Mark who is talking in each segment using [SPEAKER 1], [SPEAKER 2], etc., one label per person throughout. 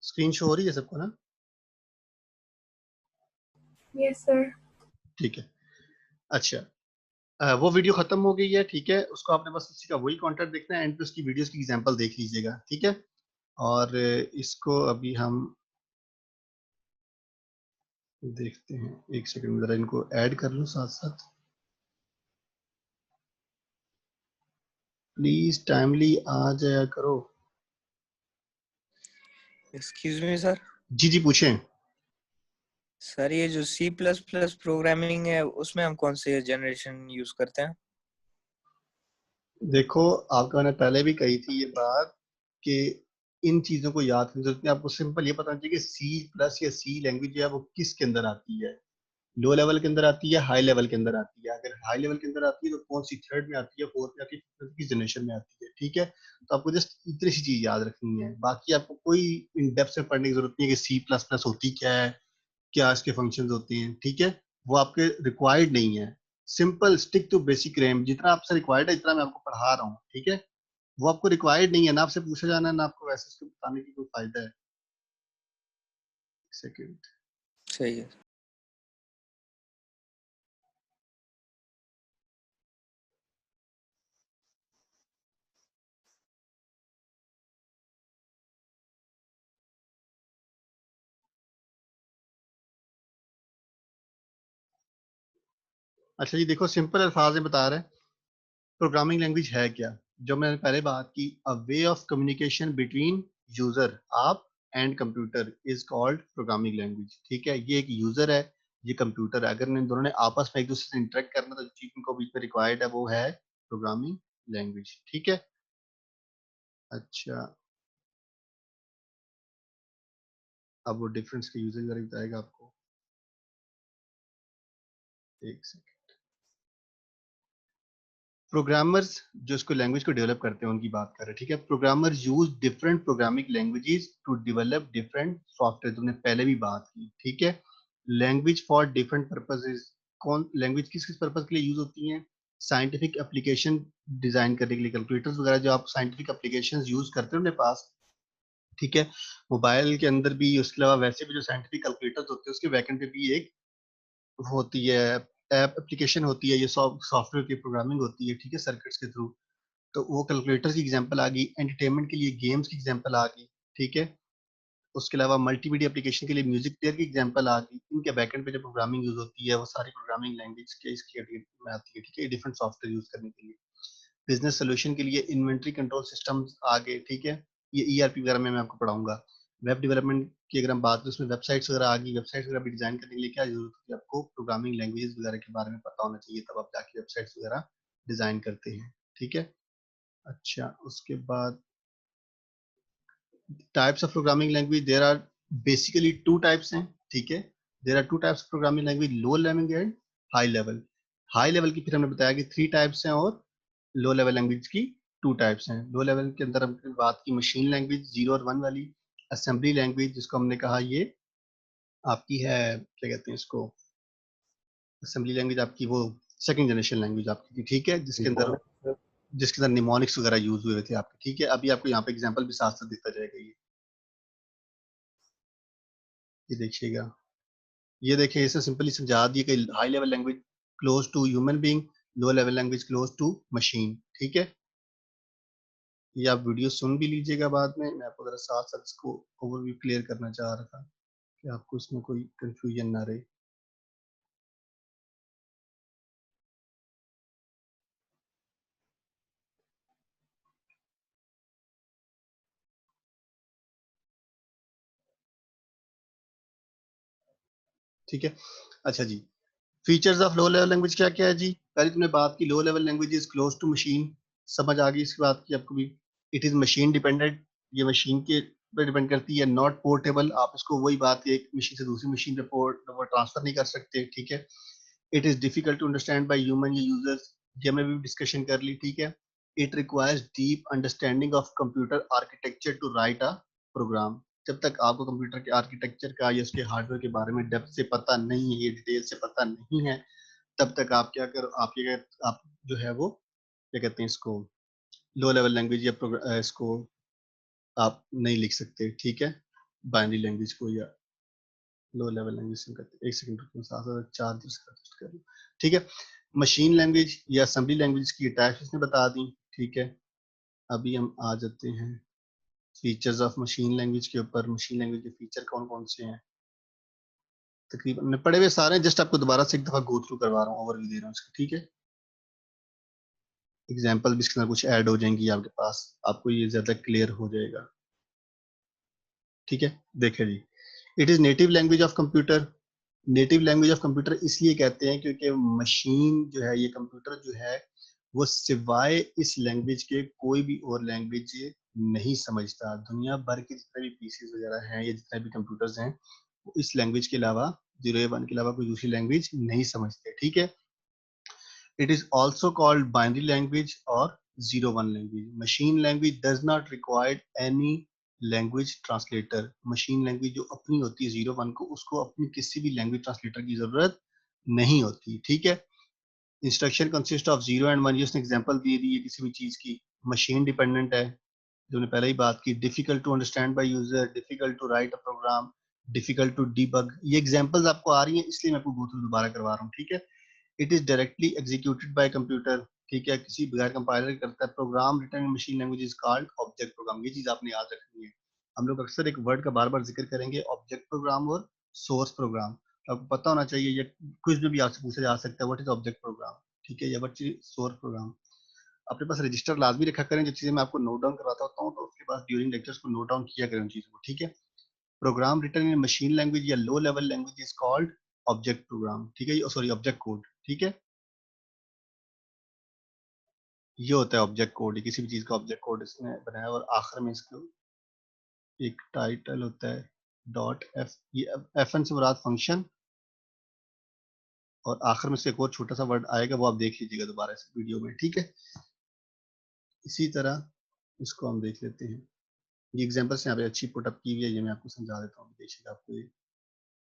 [SPEAKER 1] Screen show हो रही है सबको ना?
[SPEAKER 2] Yes sir.
[SPEAKER 1] ठीक है। अच्छा, वो वीडियो खत्म हो गई है, ठीक है। उसको आपने बस उसी का वही कंटेंट देखना है, एंड पे उसकी वीडियोस की एग्जांपल देख लीजिएगा, ठीक है। और इसको अभी हम देखते हैं, एक सेकंड जरा इनको ऐड कर लूं साथ साथ। प्लीज टाइमली आ जाया करो।
[SPEAKER 3] Excuse me sir.
[SPEAKER 1] जी जी पूछें।
[SPEAKER 3] सर ये जो C++ प्रोग्रामिंग है उसमें हम कौन से जनरेशन यूज करते हैं?
[SPEAKER 1] देखो, आपको मैंने पहले भी कही थी ये बात कि इन चीजों को याद करने की जरूरत नहीं। आपको सिंपल ये पता चाहिए कि C+ या सी लैंग्वेज है वो किसके अंदर आती है। लो लेवल के अंदर आती है, हाई लेवल के अंदर आती है। अगर हाई लेवल के अंदर आती है तो कौन सी, थर्ड में आती है, फोर्थ में आती है, फिफ्थ की जनरेशन में आती है, ठीक है। तो आपको जस्ट इतनी सी चीज याद रखनी है, बाकी आपको कोई इन डेप्थ से पढ़ने की जरूरत नहीं है कि C++ होती क्या है, क्या इसके फंक्शंस होते हैं, ठीक है। वो आपके रिक्वायर्ड नहीं है। Simple stick to basic RAM, जितना आपसे रिक्वायर्ड है इतना मैं आपको पढ़ा रहा हूँ, ठीक है। वो आपको रिक्वायर्ड नहीं है ना, आपसे पूछा जाना है ना आपको वैसे उसको बताने की कोई फायदा है। सेकंड।
[SPEAKER 3] सही है।
[SPEAKER 1] अच्छा जी, देखो सिंपल अल्फाज में बता रहे हैं प्रोग्रामिंग लैंग्वेज है क्या। जो मैंने पहले बात की, a way of communication between user, आप and computer, is called programming language, ठीक है। ये एक यूजर है, ये कंप्यूटर है। अगर इन दोनों ने आपस में एक दूसरे से इंटरेक्ट करना तो जो चीज इनको बीच में रिक्वायर्ड है वो है प्रोग्रामिंग लैंग्वेज, ठीक है। अच्छा, अब वो डिफरेंस के यूजर वगैरह बताएगा आपको, एक सेकंड। प्रोग्रामर्स जो इसको लैंग्वेज को डेवलप करते हैं उनकी बात कर रहे हैं, ठीक है। Programmers use different programming languages to develop different software, तुमने पहले भी बात की, ठीक है। लैंग्वेज फॉर डिफरेंट पर्पसेस, कौन लैंग्वेज किस किस पर्पस के लिए यूज होती हैं? साइंटिफिक एप्लीकेशन डिजाइन करने के लिए, कैलकुलेटर्स वगैरह जो आप साइंटिफिक एप्लीकेशंस यूज करते हो अपने पास, ठीक है। मोबाइल के अंदर भी, उसके अलावा वैसे भी जो साइंटिफिक कैलकुलेटर्स होते हैं उसके बैकएंड पे भी एक होती है, ऐप एप्लीकेशन होती है, ये सॉफ्टवेयर की प्रोग्रामिंग होती है, ठीक है, सर्किट्स के थ्रू। तो वो कैलकुलेटर की एग्जांपल आ गई, एंटरटेनमेंट के लिए गेम्स की एग्जांपल आ गई, ठीक है। उसके अलावा मल्टीमीडिया एप्लीकेशन के लिए म्यूजिक प्लेयर की एग्जांपल आ गई। इनके बैकएंड पे जो प्रोग्रामिंग यूज होती है वो सारी प्रोग्रामिंग लैंग्वेज के इस कैटेगरी में आती है, ठीक है। डिफरेंट सॉफ्टवेयर यूज करने के लिए, बिजनेस सोल्यूशन के लिए इन्वेंट्री कंट्रोल सिस्टम्स आ गए, ठीक है। ये ईआरपी वगैरह में मैं आपको पढ़ाऊंगा। वेब डेवलपमेंट की अगर हम बात करें उसमें वेबसाइट्स वगैरह आ गई। वेबसाइट्स वगैरह भी डिजाइन करने के लिए क्या जरूरत होती है आपको? प्रोग्रामिंग लैंग्वेजेस वगैरह के बारे में पता होना चाहिए, तब आप जाके वेबसाइट्स वगैरह डिजाइन करते हैं, ठीक है। अच्छा, उसके बाद types of programming language, there are basically two types हैं, ठीक है। There are two types of programming language, low level and high level. High level की फिर हमने बताया कि थ्री टाइप्स हैं, और लो लेवल लैंग्वेज की टू टाइप्स हैं। लो लेवल के अंदर हमने बात की मशीन लैंग्वेज 0 और 1 वाली, असेंबली लैंग्वेज जिसको हमने कहा ये आपकी है, क्या कहते हैं इसको, असेंबली लैंग्वेज आपकी वो सेकंड जनरेशन लैंग्वेज आपकी थी, ठीक है, जिसके अंदर निमोनिक्स वगैरह यूज हुए थे आपके, ठीक है। अभी आपको यहाँ पे एग्जांपल भी साथ साथ देता जाएगा। ये देखिएगा, ये देखिए, इसे सिंपली समझा दिए कि high level language close to human being, low level language close to machine, ठीक है। ये आप वीडियो सुन भी लीजिएगा बाद में, मैं आपको जरा साथ साथ इसको ओवरव्यू क्लियर करना चाह रहा था कि आपको इसमें कोई कंफ्यूजन ना रहे। ठीक है। अच्छा जी, features of low level language क्या क्या है जी? पहले तुमने बात की low level language is close to machine, समझ आ गई इसकी बात की आपको भी। इट इज मशीन डिपेंडेंट, ये मशीन के पे डिपेंड करती है। नॉट पोर्टेबल, आप इसको वही बात है एक मशीन से दूसरी मशीन पे पोर्ट ट्रांसफर नहीं कर सकते, ठीक है। It is difficult to understand by human users, ये हमने भी डिस्कशन कर ली, ठीक है। It requires deep understanding of computer architecture to write a program. जब तक आपको कंप्यूटर के आर्किटेक्चर का या उसके हार्डवेयर के बारे में डेप्थ से पता नहीं है, ये डिटेल से पता नहीं है, तब तक आप क्या कर आप जो है वो क्या कहते हैं इसको, लो लेवल लैंग्वेज या इसको आप नहीं लिख सकते, ठीक है। बाइनरी लैंग्वेज को या लो लेवल लैंग्वेज से करते हैं। एक सेकंड रुकिए, साथ साथ चार्जर्स कर लूं। ठीक है, मशीन लैंग्वेज या असेंबली लैंग्वेज की टाइप्स इसने बता दी। ठीक है, अभी हम आ जाते हैं फीचर्स ऑफ मशीन लैंग्वेज के ऊपर। मशीन लैंग्वेज के फीचर कौन कौन से हैं, तकरीबन पढ़े हुए सारे हैं, जस्ट आपको दोबारा से एक दफा गो थ्रू करवा रहा हूँ, ओवरव्यू दे रहा हूँ इसका। ठीक है, एग्जांपल भी इसके अंदर कुछ ऐड हो जाएंगी आपके पास, आपको ये ज्यादा क्लियर हो जाएगा। ठीक है, देखिए जी, it is native language of computer. Native language of computer इसलिए कहते हैं क्योंकि मशीन जो है, ये कंप्यूटर जो है, वो सिवाय इस लैंग्वेज के कोई भी और लैंग्वेज नहीं समझता। दुनिया भर के जितने भी पीसीज वगैरह हैं या जितने भी कंप्यूटर्स हैं, वो इस लैंग्वेज के अलावा, 0 या 1 के अलावा कोई दूसरी लैंग्वेज नहीं समझते। ठीक है, it is also called binary language और 0 1 language. Machine language does not required any language translator. Machine language जो अपनी होती है 0 1 को, उसको अपनी किसी भी लैंग्वेज ट्रांसलेटर की जरूरत नहीं होती। ठीक है, इंस्ट्रक्शन कंसिस्ट ऑफ 0 and 1, ये उसने एग्जांपल दी दी है किसी भी चीज की। मशीन डिपेंडेंट है, जो हमने पहले ही बात की। Difficult to understand by user, difficult to write a program, difficult to debug. ये एग्जांपल्स आपको आ रही हैं, इसलिए मैं आपको गो थ्रू दोबारा करवा रहा हूँ। ठीक है, it is directly executed by computer. ठीक है, किसी बगैर कंपाइलर करता है। Program written in machine language is called object program. ये चीज आपने याद रखनी है। हम लोग अक्सर एक वर्ड का बार बार जिक्र करेंगे, ऑब्जेक्ट प्रोग्राम और सोर्स प्रोग्राम। आपको पता होना चाहिए, ये क्विज में भी आपसे पूछा जा सकता है, व्हाट इज ऑब्जेक्ट प्रोग्राम। ठीक है, या व्हाट इज सोर्स प्रोग्राम। अपने पास रजिस्टर लाजमी रखा करें, जो चीजें मैं आपको नोट डाउन करवाता होता हूँ, तो उसके पास ड्यूरिंग लेक्चर्स को नोट डाउन किया करें उन चीजों को। ठीक है, program written in machine language या low level language is called object program. ठीक है, सॉरी ऑब्जेक्ट कोड। ठीक है, ये होता है ऑब्जेक्ट कोड, किसी भी चीज का ऑब्जेक्ट कोड इसने बनाया, और आखिर में इसको एक टाइटल होता है डॉट एफ। ये एफ एन से मुराद फंक्शन, और आखिर में से एक और छोटा सा वर्ड आएगा, वो आप देख लीजिएगा दोबारा इस वीडियो में। ठीक है, इसी तरह इसको हम देख लेते हैं। ये एग्जांपल्स यहाँ पे अच्छी पुटअप की हुई है, ये मैं आपको समझा देता हूँ, देखिएगा आपको ये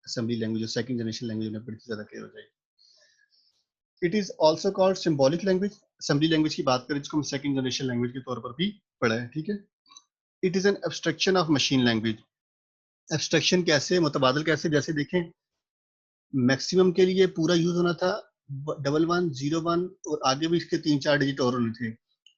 [SPEAKER 1] असेंबली लैंग्वेज और सेकंड जनरेशन लैंग्वेज में बड़ी ज्यादा क्लियर हो जाएगी। It is also called symbolic language. Assembly language की बात करें, जिसको हम सेकंड जनरेशन लैंग्वेज के तौर पर भी पढ़ा है। ठीक है, it is an abstraction of machine language. Abstraction कैसे, मुतबादल कैसे, जैसे देखें, मैक्सिमम के लिए पूरा यूज होना था 11 0 1, और आगे भी इसके 3 4 डिजिट और होने थे।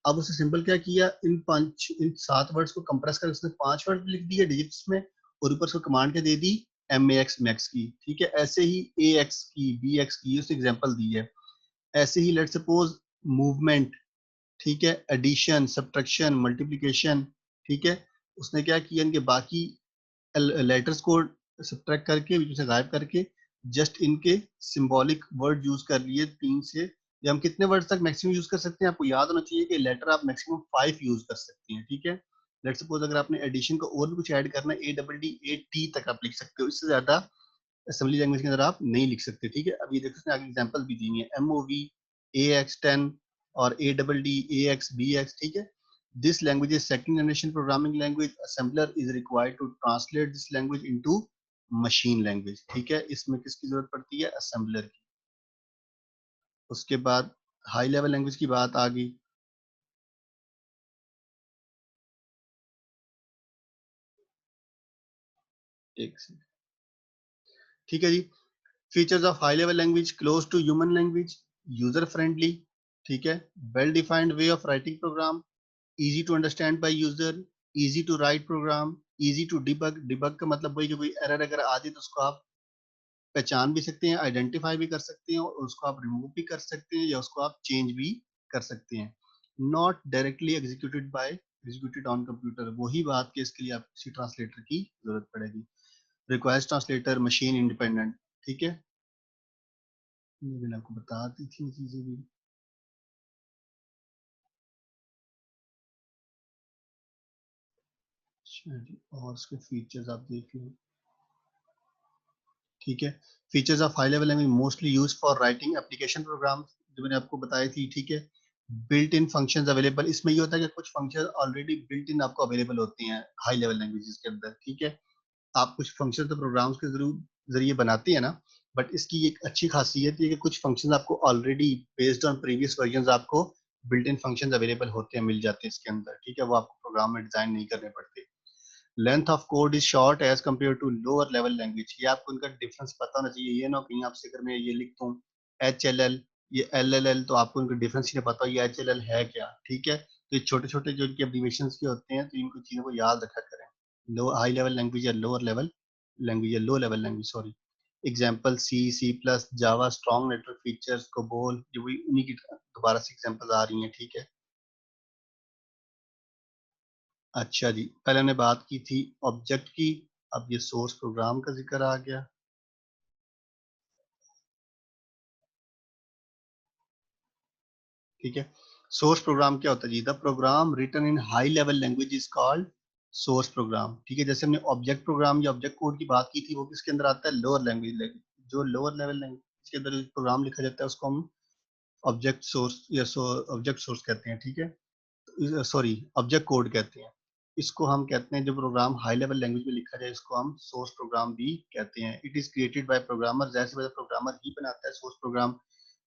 [SPEAKER 1] अब उसने सिंपल क्या किया, इन 7 वर्ड्स को कंप्रेस कर उसने 5 वर्ड लिख दिए डिजिट्स में, और ऊपर उसको कमांड क्या दे दी, MAX मैक्स की। ठीक है, ऐसे ही AX की, BX की, उसने एग्जांपल दी है। ऐसे ही लेट सपोज मूवमेंट, ठीक है, एडिशन, सब्ट्रैक्शन, मल्टीप्लिकेशन। ठीक है, उसने क्या किया, इनके बाकी लेटर्स को सब्ट्रैक्ट करके, बीच में से गायब करके, जस्ट इनके सिंबॉलिक वर्ड यूज कर लिए 3 से, या हम कितने वर्ड तक मैक्सिमम यूज कर सकते हैं, आपको याद होना चाहिए कि लेटर आप मैक्सिमम 5 यूज कर सकते हैं। ठीक है, लेट सपोज अगर आपने एडिशन को और भी कुछ ऐड करना है, ADD 8T तक आप लिख सकते हो, इससे ज्यादा असेंबली लैंग्वेज के अंदर आप नहीं लिख सकते। ठीक है, अब ये देखो, इसने आगे एग्जांपल भी दी है, MOV AX10 और ADD AX BX। ठीक है, this language is second generation programming language. Assembler is required to translate this language into machine language. ठीक है, इसमें किसकी जरूरत पड़ती है, असेंबलर की। उसके बाद हाई लेवल लैंग्वेज की बात आ गई। एक सेकंड, ठीक है जी। Features of high level language, close to human language, user friendly. ठीक है, well defined way of writing program, easy to understand by user, easy to write program, easy to debug. Debug का मतलब वही कि कोई एरर अगर आ जाए तो उसको आप पहचान भी सकते हैं, आइडेंटिफाई भी कर सकते हैं, और उसको आप रिमूव भी कर सकते हैं, या उसको आप चेंज भी कर सकते हैं। Not directly executed on computer. वही बात कि इसके लिए आप किसी ट्रांसलेटर की जरूरत पड़ेगी। Requires translator machine independent. ठीक है, ये मैंने आपको बता दी थी चीजें भी। अच्छा जी, और उसके फीचर्स आप देख लें। ठीक है, features of high level language mostly use for writing application program, जो मैंने आपको बताई थी। ठीक है, बिल्ट इन फंक्शंस अवेलेबल। इसमें ये होता है कि कुछ फंक्शन ऑलरेडी बिल्ट इन आपको अवेलेबल होते हैं हाई लेवल लैंग्वेजेस के अंदर। ठीक है, आप कुछ फंक्शन तो प्रोग्राम्स के जरिए बनाते हैं ना, बट इसकी एक अच्छी खासियत है कि कुछ फंक्शंस आपको already based on previous version आपको बिल्ट इन फंक्शंस अवेलेबल होते हैं, मिल जाते हैं इसके अंदर। ठीक है, वो आपको प्रोग्राम में डिजाइन नहीं करने पड़ते। Length of code is short as compare to lower level language. ये आपको इनका डिफरेंस पता होना चाहिए, ये ना कहीं आपसे अगर मैं ये लिखता हूँ HLL, ये LLL, तो आपको इनका डिफरेंस ही नहीं पता ये HLL है क्या, ठीक है। तो ये छोटे छोटे जो इनके एब्रीविएशंस के होते हैं, तो इनको चीज़ों को याद रखा करें। लो हाई लेवल लैंग्वेज या लोअर लेवल लैंग्वेज या low level language, sorry. Example C++, जावा, स्ट्रॉन्ग नेटवर्क फीचर्स, कोबोल, जो वही उन्हीं की दोबारा से एग्जाम्पल आ रही हैं, ठीक है। अच्छा जी, पहले हमने बात की थी ऑब्जेक्ट की, अब ये सोर्स प्रोग्राम का जिक्र आ गया। ठीक है, सोर्स प्रोग्राम क्या होता है जी? The program written in high level language is called source program. ठीक है, जैसे हमने ऑब्जेक्ट प्रोग्राम या ऑब्जेक्ट कोड की बात की थी, वो किसके अंदर आता है? Lower language. जो लोअर लेवल लैंग्वेज के अंदर प्रोग्राम लिखा जाता है उसको हम ऑब्जेक्ट सोर्स या ऑब्जेक्ट सोर्स कहते हैं, ठीक है, सॉरी ऑब्जेक्ट कोड कहते हैं। इसको हम कहते हैं, जो प्रोग्राम हाई लेवल लैंग्वेज में लिखा जाए इसको हम सोर्स प्रोग्राम भी कहते हैं। It is created by programmer, जैसे वैसे प्रोग्रामर ही बनाता है सोर्स प्रोग्राम।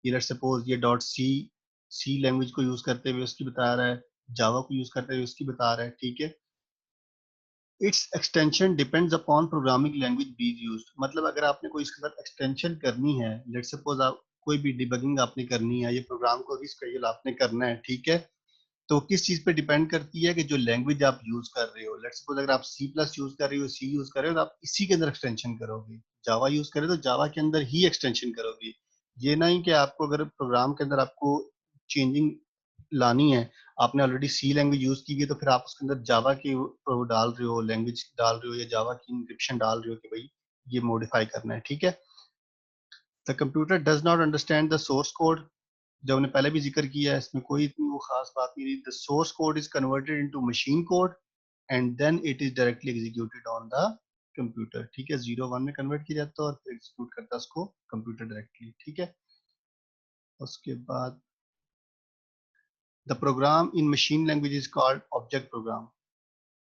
[SPEAKER 1] ये लेट्स सपोज ये डॉट सी लैंग्वेज को यूज करते हुए उसकी बता रहा है, जावा को यूज करते हुए उसकी बता रहा है, ठीक है। It's extension depends upon programming language बीज यूज्ड। मतलब अगर आपने कोई इसके साथ एक्सटेंशन करनी है, लेट्स सपोज आप कोई भी डिबगिंग आपने करनी है, ये प्रोग्राम को रिस्केड्यूल आपने करना है, ठीक है, तो किस चीज पे डिपेंड करती है कि जो लैंग्वेज आप यूज कर रहे हो। लेट्स सपोज अगर आप C+ यूज कर रहे हो, सी यूज कर रहे हो, तो आप इसी के अंदर एक्सटेंशन करोगे। जावा यूज कर रहे हो तो जावा के अंदर ही एक्सटेंशन करोगे। ये नहीं कि आपको अगर प्रोग्राम के अंदर आपको चेंजिंग लानी है, आपने ऑलरेडी सी लैंग्वेज यूज की है, तो फिर आप उसके अंदर जावा की वो डाल रहे हो, लैंग्वेज डाल रहे हो या जावा की इंक्रिप्शन डाल रहे हो कि भाई ये मॉडिफाई करना है, ठीक है। The computer does not understand the source code, जो हमने पहले भी जिक्र किया है, इसमें कोई इतनी वो खास बात नहीं रही। The source code is converted into machine code and then it is directly executed on the computer. ठीक है, 0 1 में कन्वर्ट किया जाता है और फिर एग्जीक्यूट करता है उसको कंप्यूटर डायरेक्टली, ठीक है। उसके बाद the program in machine language is called object program.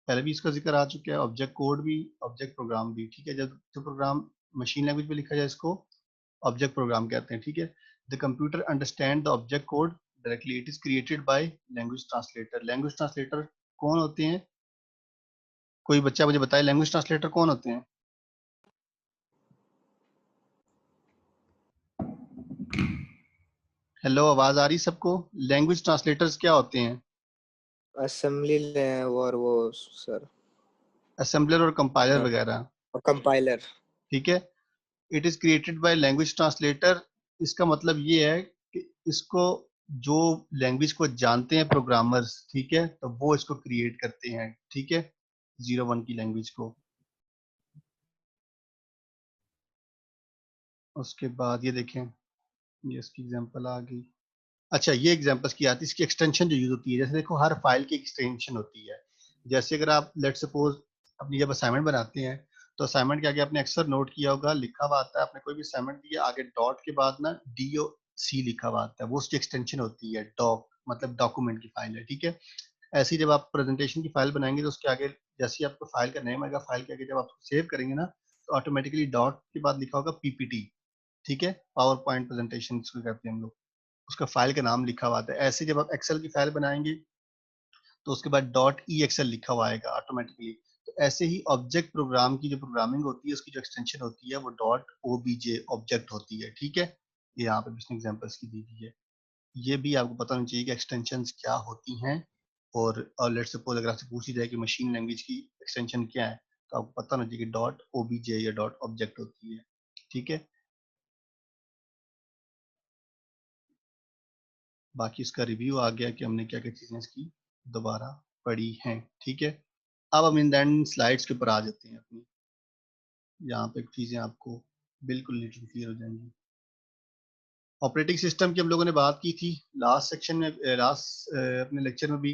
[SPEAKER 1] पहले भी इसका जिक्र आ चुका है, ऑब्जेक्ट कोड भी ऑब्जेक्ट प्रोग्राम भी, ठीक है। जब जो प्रोग्राम मशीन लैंग्वेज में लिखा जाए इसको ऑब्जेक्ट प्रोग्राम कहते हैं, ठीक है। The computer understand the object code directly, it is created by language translator. Language translator कौन होते हैं? कोई बच्चा मुझे बताए लैंग्वेज ट्रांसलेटर कौन होते हैं? हेलो, आवाज आ रही सबको? लैंग्वेज ट्रांसलेटर्स क्या होते हैं?
[SPEAKER 3] असेंबली और वो सर,
[SPEAKER 1] असेंबलर और कंपाइलर
[SPEAKER 3] हाँ,
[SPEAKER 1] वगैरह,
[SPEAKER 3] और कंपाइलर।
[SPEAKER 1] ठीक है। It is created by language translator, इसका मतलब ये है कि इसको जो लैंग्वेज को जानते हैं प्रोग्रामर्स, ठीक है, तो वो इसको क्रिएट करते हैं, ठीक है, 0 1 की लैंग्वेज को। उसके बाद ये देखें, ये इसकी एग्जांपल आ गई। अच्छा, ये एग्जांपल्स की आती है, इसकी एक्सटेंशन जो यूज होती है, जैसे देखो हर फाइल की एक्सटेंशन होती है। जैसे अगर आप लेट सपोज अपनी जब असाइनमेंट बनाते हैं, तो असाइनमेंट के आगे आपने अक्सर नोट किया होगा, लिखा हुआ आता है, आपने कोई भी असाइनमेंट दिया आगे डॉट के बाद ना DOC लिखा हुआ आता है, वो उसकी एक्सटेंशन होती है डॉक, मतलब डॉक्यूमेंट की फाइल है, ठीक है। ऐसे ही जब आप प्रेजेंटेशन की फाइल बनाएंगे तो उसके आगे जैसे ही आपको फाइल का नेम आएगा, फाइल के आगे जब आप सेव करेंगे ना, तो ऑटोमेटिकली डॉट के बाद लिखा होगा PPT, ठीक है, पावर पॉइंट प्रेजेंटेशन जिसको कहते हैं हम लोग, उसका फाइल का नाम लिखा हुआ आता है। ऐसे जब आप एक्सेल की फाइल बनाएंगे तो उसके बाद .EXL लिखा हुआ आएगा ऑटोमेटिकली। तो ऐसे ही ऑब्जेक्ट प्रोग्राम की जो प्रोग्रामिंग होती है उसकी जो एक्सटेंशन होती है वो .OBJ ऑब्जेक्ट होती है, ठीक है। ये यहाँ पे इसने एग्जांपल्स की दी हुई है। ये भी आपको पता होना चाहिए कि एक्सटेंशंस क्या होती हैं। और लेट्स सपोज अगर आपसे पूछी जाए कि मशीन लैंग्वेज की एक्सटेंशन क्या है, तो आपको पता होना चाहिए कि .OBJ या डॉट ऑब्जेक्ट होती है, ठीक है। बाकी इसका रिव्यू आ गया कि हमने क्या क्या चीजें इसकी दोबारा पढ़ी हैं, ठीक है। अब हम इन दैन स्लाइड्स के ऊपर आ जाते हैं अपनी, यहाँ पे चीजें आपको बिल्कुल लिटिल क्लियर हो जाएंगी। ऑपरेटिंग सिस्टम की हम लोगों ने बात की थी लास्ट सेक्शन में, लास्ट अपने लेक्चर में भी,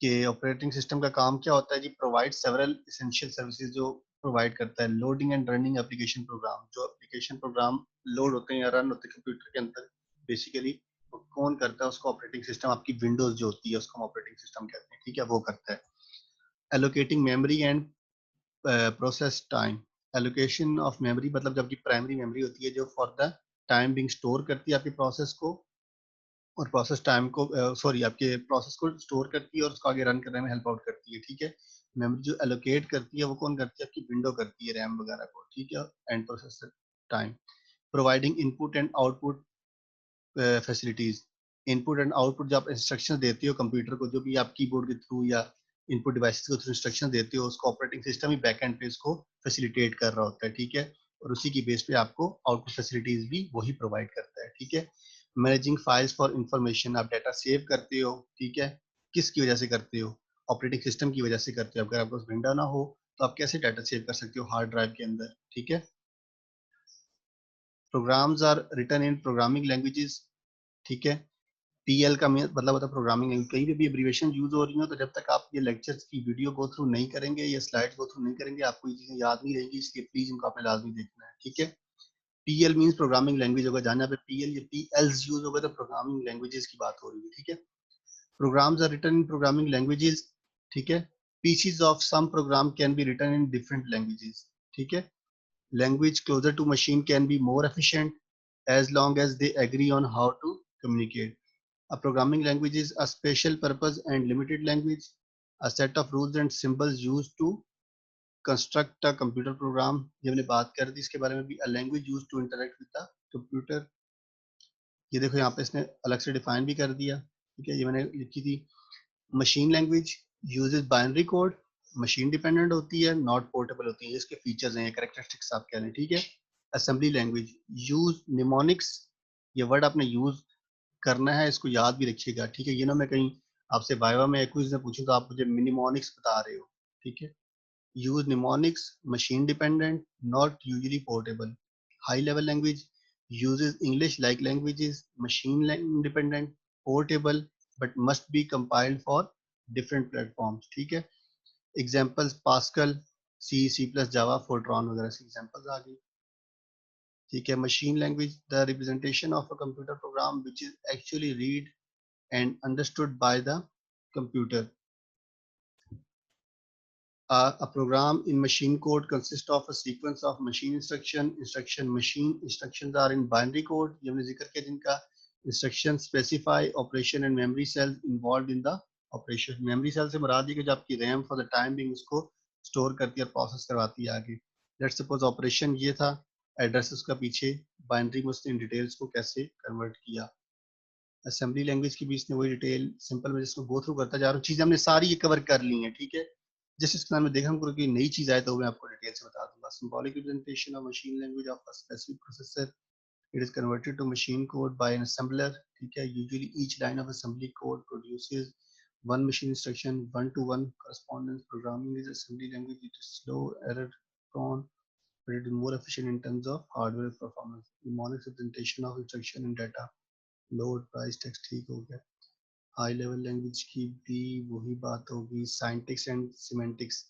[SPEAKER 1] कि ऑपरेटिंग सिस्टम का काम क्या होता है जी? प्रोवाइड सेवरल एसेंशियल सर्विसेज, जो प्रोवाइड करता है loading and running application program. जो एप्लीकेशन प्रोग्राम लोड होते हैं या रन होते हैं कंप्यूटर के अंदर, बेसिकली वो कौन करता है? उसको ऑपरेटिंग सिस्टम, आपकी विंडोज जो होती है उसको हम ऑपरेटिंग सिस्टम कहते हैं, ठीक है, वो करता है। Allocating memory and process time. Allocation of memory मतलब जब की प्राइमरी मेमोरी होती है जो for the time being store करती है आपकी प्रोसेस को, और प्रोसेस टाइम को सॉरी आपके प्रोसेस को स्टोर करती है और उसको आगे रन करने में हेल्प आउट करती है, ठीक है। मेमोरी जो एलोकेट करती है वो कौन करती है, आपकी विंडो करती है, रैम वगैरह को, ठीक है। And processor time, providing input and output facilities. Input and output जब आप इंस्ट्रक्शन देते हो कंप्यूटर को, जो भी आप कीबोर्ड के थ्रू या इनपुट डिवाइसेस के थ्रू इंस्ट्रक्शन देते हो, उसको operating system he back and पे इसको फैसिलिटेट कर रहा होता है, ठीक है। और उसी की बेस पे आपको आउटपुट फैसिलिटीज भी वही प्रोवाइड करता है, ठीक है। मैनेजिंग फाइल्स फॉर इंफॉर्मेशन, आप डाटा सेव करते हो, ठीक है। किसकी वजह से करते हो, ऑपरेटिंग सिस्टम की वजह से करते हो। अगर आपके पास विंडो ना हो तो आप कैसे डाटा सेव कर सकते हो हार्ड ड्राइव के अंदर, ठीक है। Programs are written in programming languages, ठीक है। पीएल का मतलब होता है प्रोग्रामिंग लैंग्वेज। कहीं पे भी एब्रिविएशन यूज हो रही हो तो जब तक आप ये लेक्चर्स की वीडियो गो थ्रू नहीं करेंगे या स्लाइड्स गो थ्रू नहीं करेंगे, आपको ये चीजें याद नहीं रहेंगी, इसलिए प्लीज इनको आपने लाजमी देखना है, ठीक है। पीएल मींस प्रोग्रामिंग लैंग्वेज होगा, जहां पे पीएल या पीएल्स यूज होगा तो प्रोग्रामिंग लैंग्वेजेस की बात हो रही है, ठीक है। Programs are written in programming languages, ठीक है। Pieces of some program can be written in different languages, ठीक है। Language closer to machine can be more efficient as long as they agree on how to communicate. A programming language is a special purpose and limited language, a set of rules and symbols used to construct a computer program. ये हमने बात कर दी इसके बारे में भी। A language used to interact with the computer. ये देखो यहाँ पे इसने अलग से डिफाइन भी कर दिया, ठीक है। ये मैंने लिखी थी। Machine language uses binary code, machine dependent होती है, नॉट पोर्टेबल होती है। इसके फीचर्स हैं, कैरेक्टरिस्टिक्स आप कह लें, ठीक है। असेंबली लैंग्वेज यूज निमोनिक्स, ये वर्ड आपने यूज करना है, इसको याद भी रखिएगा, ठीक है। ये ना मैं कहीं आपसे वाइवा में क्विज में पूछूं तो आप मुझे मिनिमोनिक्स बता रहे हो, ठीक है। use mnemonics, machine dependent, not usually portable. High level language uses English like languages, machine independent, portable, but must be compiled for different platforms, ठीक है। Examples Pascal, C, C++, Java, Fortran वगैरह से examples आ गई, ठीक है। Machine language, the representation of a computer program which is actually read and understood by the computer. A program in machine code consists of a sequence of machine machine instructions are in binary code, ये हमने जिक्र किया, जिनका instruction specify operation and memory cells involved in the operation. memory cell से मुराद ये कि जो आपकी RAM for the time being उसको store करती है और process करवाती है आगे। Let's suppose operation ये था, address उसका पीछे, binary में उसने इन डिटेल्स को कैसे कन्वर्ट किया। असेंबली लैंग्वेज की भी इसने वही डिटेल सिंपल में जिसको गो थ्रू करता जा रहा हूँ, चीजें हमने सारी ये कवर कर ली हैं, ठीक है। जैसे इसके नाम में देखा हमको कोई नई चीज आए तो मैं आपको डिटेल से बता दूंगा। Symbolic representation of machine language of a specific processor, it is converted to machine code by an assembler, ठीक है। Usually each line of assembly code produces one machine instruction, one to one correspondence. Programming is assembly language, it is slow, error prone, but it is more efficient in terms of hardware performance. Mnemonic representation of instruction and data, load price text, ठीक हो गया। High level language की भी वही बात होगी, साइंटिक्स and semantics,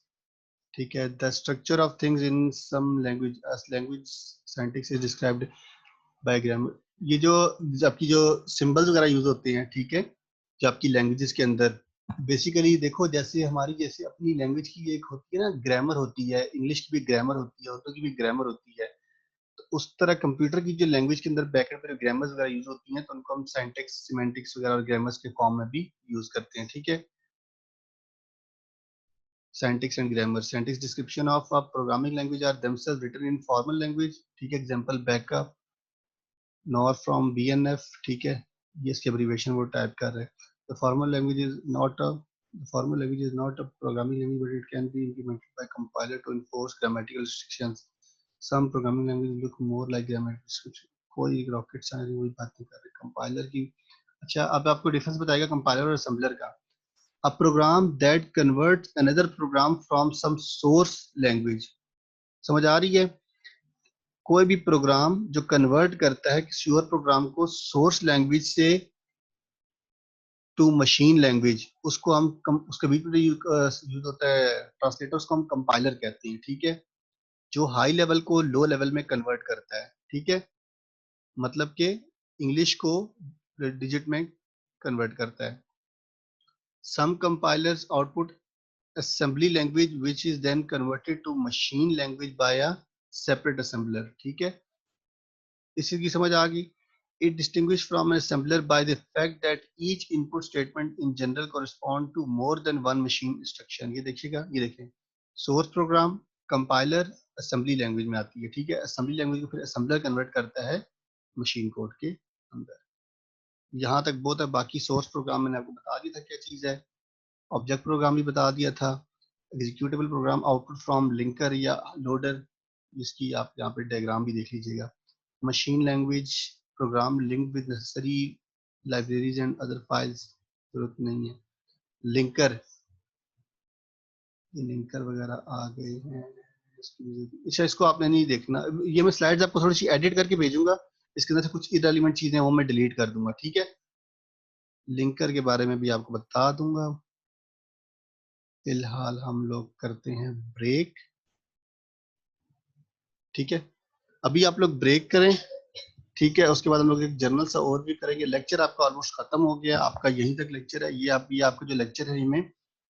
[SPEAKER 1] ठीक है। The structure of things in some language as language syntax is described by grammar. ये जो आपकी जो सिंबल्स वगैरह यूज होते हैं, ठीक है, जो आपकी लैंग्वेजेस के अंदर बेसिकली देखो, जैसे हमारी जैसे अपनी लैंग्वेज की एक होती है ना ग्रामर होती है, इंग्लिश की भी ग्रामर होती है, उर्दू की भी ग्रामर होती है, तो उस तरह कंप्यूटर की जो लैंग्वेज के अंदर बैकएंड पर ग्रामर्स वगैरह यूज होती हैं तो उनको हम सिंटैक्स सिमेंटिक्स वगैरह और ग्रामर्स के फॉर्म में भी यूज करते हैं, ठीक है। Syntax and grammar, syntax description of a programming language are themselves written in formal language, ठीक है। Example backup, nor from BNF, ठीक है। ये इसके एब्रिविएशन वो टाइप कर रहे हैं। The formal language is not a formal language is not a programming language, but it can be implemented by compiler to enforce grammatical restrictions. Some programming languages look more like grammatical restrictions. कोई rocket science वही बात नहीं कर रहे compiler की। अच्छा, अब आपको डिफरेंस बताएगा कंपाइलर और असेंबलर का। A program that converts another program from some source language, समझ आ रही है। कोई भी प्रोग्राम जो कन्वर्ट करता है किसी और प्रोग्राम को सोर्स लैंग्वेज से टू मशीन लैंग्वेज, उसको हम उसका बीच में यूज होता है ट्रांसलेटर, उसको हम कंपाइलर कहते हैं, ठीक है। जो हाई लेवल को लो लेवल में कन्वर्ट करता है, ठीक है, मतलब कि इंग्लिश को डिजिट में कन्वर्ट करता है। Some compilers output assembly language which is then converted to machine language by a separate assembler, ठीक है। इसी की समझ आ गई। It distinguishes from an assembler by the fact that each input statement in general correspond to more than one machine instruction. ये देखिएगा, ये देखें, source program, compiler, assembly language में आती है, ठीक है। assembly language को फिर assembler convert करता है machine code के अंदर। यहाँ तक बहुत है। बाकी source program मैंने आपको बता दिया था क्या चीज़ है, ऑब्जेक्ट प्रोग्राम भी बता दिया था, executable program output from linker या लोडर, जिसकी आप यहाँ पे डायग्राम भी देख लीजिएगा। Machine language program link with necessary libraries and other files, जरूरत नहीं है। लिंकर, लिंकर वगैरह आ गए हैं, अच्छा इसको आपने नहीं देखना, ये मैं स्लाइड्स आपको थोड़ी सी एडिट करके भेजूंगा, इसके अंदर से कुछ इररिलेवेंट चीजें वो मैं डिलीट कर दूंगा, ठीक है। लिंकर के बारे में भी आपको बता दूंगा। फिलहाल हम लोग करते हैं ब्रेक, ठीक है। अभी आप लोग ब्रेक करें, ठीक है। उसके बाद हम लोग एक जर्नल सा और भी करेंगे। लेक्चर आपका ऑलमोस्ट खत्म हो गया, आपका यहीं तक लेक्चर है। ये आपका जो लेक्चर है, मैं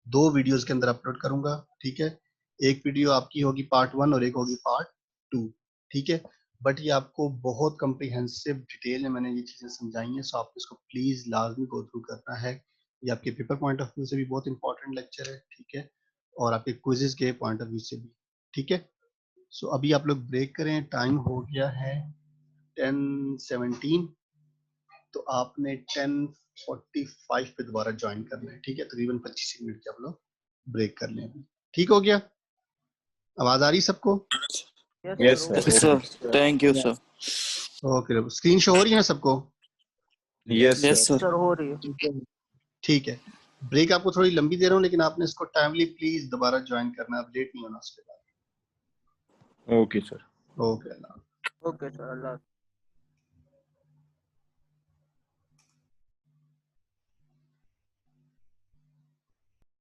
[SPEAKER 1] 2 वीडियोस के अंदर अपलोड करूंगा, ठीक है। एक वीडियो आपकी होगी पार्ट 1 और एक होगी पार्ट 2, ठीक है। बट ये आपको बहुत कम्प्रिहेंसिव डिटेल में मैंने ये चीजें समझाई हैं, सो आपको इसको प्लीज लाजमी गो थ्रू करना है। ये आपके पेपर पॉइंट ऑफ व्यू से भी बहुत इंपॉर्टेंट लेक्चर है, ठीक है, और आपके क्विजेज के पॉइंट ऑफ व्यू से भी, ठीक है। सो अभी आप लोग ब्रेक करें, टाइम हो गया है 10:17, तो आपने 10:45 पे दोबारा ज्वाइन करना है, ठीक है। तकरीबन 25 मिनट के आप लोग ब्रेक कर लें अभी, ठीक हो गया। आवाज आ रही सबको?
[SPEAKER 2] Yes sir, thank you sir.
[SPEAKER 1] Okay, screen show हो रही है सबको?
[SPEAKER 2] यस सर,
[SPEAKER 4] हो रही है।
[SPEAKER 1] ठीक है। ब्रेक आपको थोड़ी लंबी दे रहा हूँ, लेकिन आपने इसको टाइमली प्लीज दोबारा ज्वाइन करना, अब लेट नहीं होना उसके बाद।
[SPEAKER 2] Okay sir.
[SPEAKER 1] Okay,
[SPEAKER 4] okay sir, अल्लाह।